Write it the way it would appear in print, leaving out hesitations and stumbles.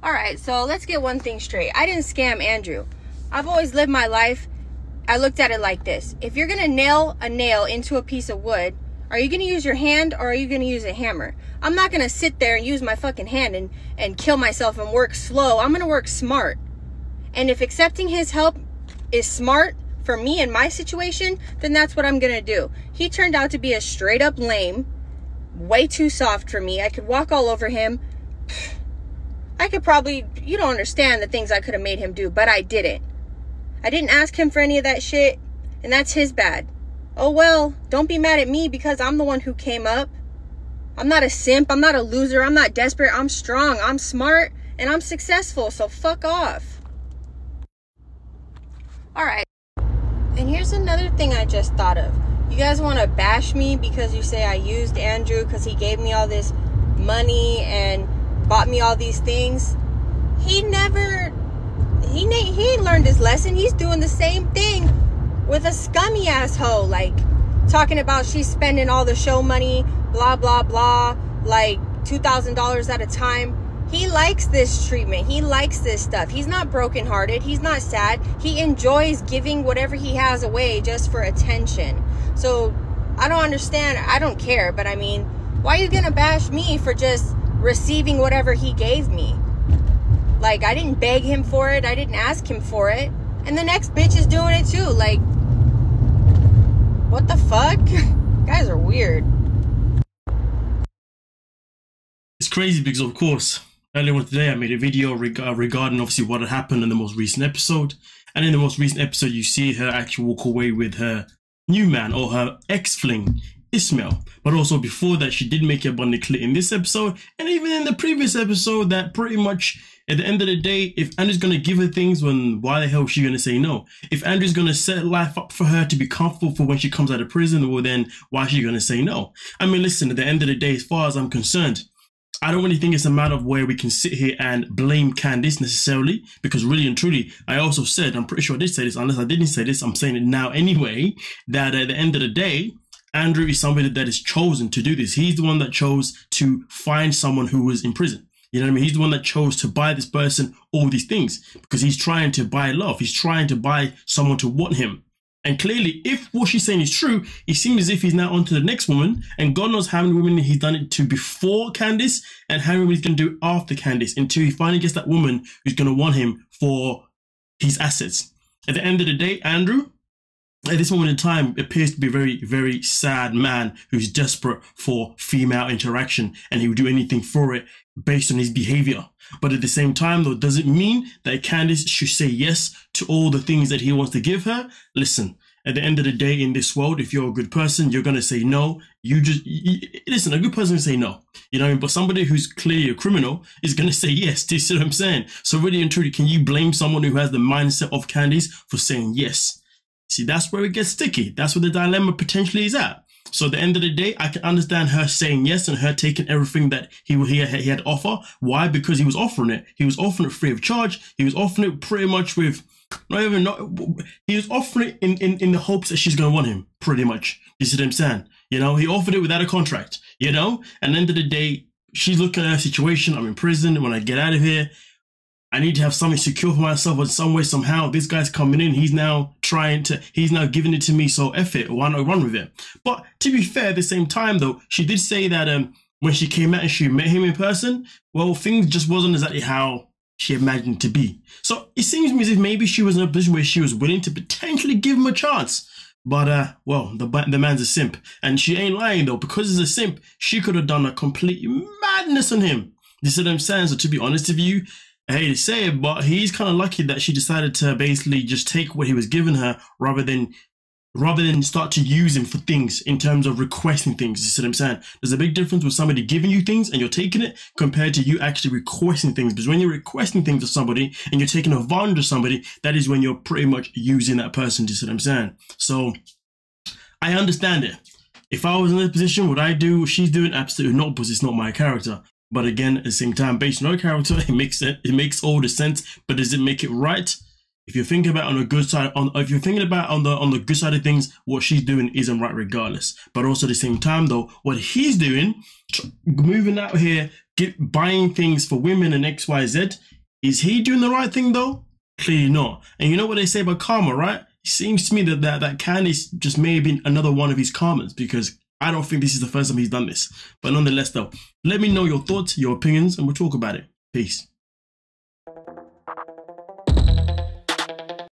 All right, so let's get one thing straight. I didn't scam Andrew. I've always lived my life. I looked at it like this. If you're gonna nail a nail into a piece of wood, are you gonna use your hand or are you gonna use a hammer? I'm not gonna sit there and use my fucking hand and kill myself and work slow. I'm gonna work smart. And if accepting his help is smart for me in my situation, then that's what I'm gonna do. He turned out to be a straight up lame, way too soft for me. I could walk all over him. I could probably, you don't understand the things I could have made him do, but I didn't. I didn't ask him for any of that shit, and that's his bad. Oh well, don't be mad at me because I'm the one who came up. I'm not a simp, I'm not a loser, I'm not desperate, I'm strong, I'm smart, and I'm successful, so fuck off. Alright, and here's another thing I just thought of. You guys want to bash me because you say I used Andrew because he gave me all this money and bought me all these things. He ain't learned his lesson. He's doing the same thing with a scummy asshole, like talking about she's spending all the show money, blah blah blah, like $2,000 at a time. He likes this treatment. He likes this stuff. He's not brokenhearted. He's not sad. He enjoys giving whatever he has away just for attention. So I don't understand. I don't care, but I mean, why are you gonna bash me for just receiving whatever he gave me? Like, I didn't beg him for it. I didn't ask him for it. And the next bitch is doing it too. Like, what the fuck? Guys are weird. It's crazy because, of course, earlier on today I made a video regarding obviously what had happened in the most recent episode. And in the most recent episode, you see her actually walk away with her new man, or her ex-fling, Ismail. But also before that, she did make it abundantly clear in this episode, and even in the previous episode, that pretty much at the end of the day, if Andrew's going to give her things, why the hell is she going to say no? If Andrew's going to set life up for her to be comfortable for when she comes out of prison, well then, why is she going to say no? I mean, listen, at the end of the day, as far as I'm concerned, I don't really think it's a matter of where we can sit here and blame Candice necessarily, because really and truly, I also said, I'm pretty sure I did say this, unless I didn't say this, I'm saying it now anyway, that at the end of the day, Andrew is somebody that is chosen to do this. He's the one that chose to find someone who was in prison. You know what I mean? He's the one that chose to buy this person all these things because he's trying to buy love. He's trying to buy someone to want him. And clearly, if what she's saying is true, it seems as if he's now on to the next woman. And God knows how many women he's done it to before Candice and how many women he's going to do after Candice until he finally gets that woman who's going to want him for his assets. At the end of the day, Andrew, at this moment in time, appears to be a very, very sad man who's desperate for female interaction, and he would do anything for it based on his behavior. But at the same time, though, does it mean that Candice should say yes to all the things that he wants to give her? Listen, at the end of the day in this world, if you're a good person, you're going to say no. Listen, a good person will say no. You know, but somebody who's clearly a criminal is going to say yes. Do you see what I'm saying? So really and truly, can you blame someone who has the mindset of Candice for saying yes? See, that's where it gets sticky. That's where the dilemma potentially is at. So at the end of the day, I can understand her saying yes and her taking everything that he had to offer. Why? Because he was offering it. He was offering it free of charge. He was offering it pretty much with he was offering it in the hopes that she's going to want him, pretty much. You see what I'm saying? You know, he offered it without a contract, you know? And at the end of the day, she's looking at her situation. I'm in prison. When I get out of here, I need to have something secure for myself in some way, somehow. This guy's coming in. He's now giving it to me. So F it. Why not run with it? But to be fair, at the same time, though, she did say that when she came out and she met him in person, well, things just wasn't exactly how she imagined it to be. So it seems to me as if maybe she was in a position where she was willing to potentially give him a chance. But, well, the man's a simp. And she ain't lying, though. Because he's a simp, she could have done a complete madness on him. You see what I'm saying? So to be honest with you, I hate to say it, but he's kind of lucky that she decided to basically just take what he was giving her rather than start to use him for things in terms of requesting things. You see what I'm saying? There's a big difference with somebody giving you things and you're taking it compared to you actually requesting things. Because when you're requesting things of somebody and you're taking advantage of somebody, that is when you're pretty much using that person. You see what I'm saying? So I understand it. If I was in this position, would I do what she's doing? Absolutely not, because it's not my character. But again, at the same time, based on her character, it makes all the sense. But does it make it right? If you're thinking about on the good side, on the good side of things, what she's doing isn't right regardless. But also at the same time, though, what he's doing, moving out here, buying things for women and XYZ, Is he doing the right thing though? Clearly not. And you know what they say about karma, right? It seems to me that Candice just may have been another one of his karmas, because I don't think this is the first time he's done this. But nonetheless though, let me know your thoughts, your opinions, and we'll talk about it. Peace.